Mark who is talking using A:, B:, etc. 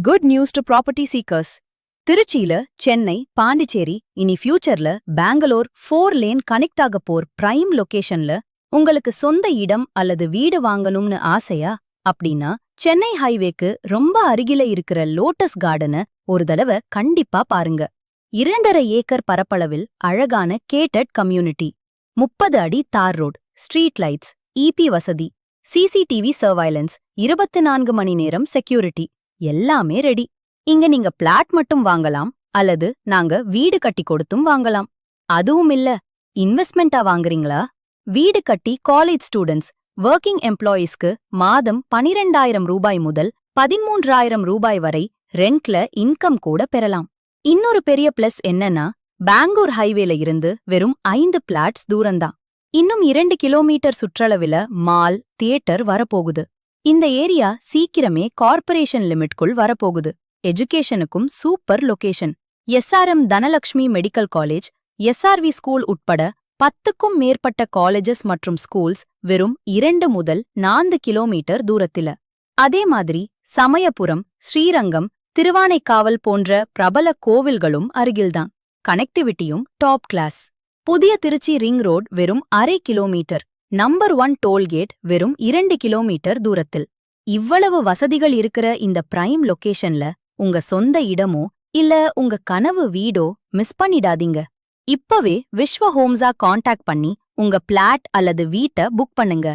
A: Good news to property seekers. திருச்சியில சென்னை, பாண்டிச்சேரி, இனி ஃபியூச்சர்ல பெங்களூர் 4 லேன் கனெக்ட் ஆக போர் பிரைம் லொகேஷன்ல உங்களுக்கு சொந்த இடம் அல்லது வீடு வாங்கணும்னு ஆசையா? அப்படின்னா சென்னை ஹைவேக்கு ரொம்ப அருகில இருக்கிற லோட்டஸ் கார்டனை ஒரு தடவை கண்டிப்பா பாருங்க. 2.5 ஏக்கர் பரப்பளவில் அழகான கேட்டட் கம்யூனிட்டி, 30 அடி தார் ரோட், ஸ்ட்ரீட் லைட்ஸ், இபி வசதி, சிசிடிவி சர்வைலன்ஸ், 24 மணி நேரம் செக்யூரிட்டி, எல்லாமே ரெடி. இங்க நீங்க பிளாட் மட்டும் வாங்கலாம் அல்லது நாங்க வீடு கட்டி கொடுத்தும் வாங்கலாம். அதுவும் இல்ல, இன்வெஸ்ட்மெண்டா வாங்குறீங்களா? வீடு கட்டி காலேஜ் ஸ்டூடெண்ட்ஸ், வர்க்கிங் எம்ப்ளாயீஸ்க்கு மாதம் 12,000 ரூபாய் முதல் 13,000 ரூபாய் வரை ரெண்ட்ல இன்கம் கூட பெறலாம். இன்னொரு பெரிய பிளஸ் என்னன்னா, பெங்களூர் ஹைவேல இருந்து வெறும் 5 பிளாட்ஸ் தூரம்தான். இன்னும் 2 கிலோமீட்டர் சுற்றளவில மால், தியேட்டர் வரப்போகுது. இந்த ஏரியா சீக்கிரமே கார்ப்பரேஷன் லிமிட்குள் வரப்போகுது. எஜுகேஷனுக்கும் super location. SRM Dhanalakshmi medical college, SRV school உட்பட 10க்கும் மேற்பட்ட காலேஜஸ் மற்றும் ஸ்கூல்ஸ் வெறும் 2 முதல் 4 கிலோமீட்டர் தூரத்தில. அதே மாதிரி சமயபுரம், ஸ்ரீரங்கம், திருவானைக்காவல் போன்ற பிரபல கோவில்களும் அருகில்தான். கனெக்டிவிட்டியும் டாப் கிளாஸ். புதிய திருச்சி ரிங் ரோட் வெறும் 1/2 கிலோமீட்டர், நம்பர் 1 டோல்கேட் வெறும் 2 கிலோமீட்டர் தூரத்தில். இவ்வளவு வசதிகள் இருக்கிற இந்த பிரைம் லொகேஷன்ல உங்க சொந்த இடமோ இல்ல உங்க கனவு வீடோ மிஸ் பண்ணிடாதீங்க. இப்பவே விஸ்வ ஹோம்ஸா காண்டாக்ட் பண்ணி உங்க பிளாட் அல்லது வீட்டை புக் பண்ணுங்க.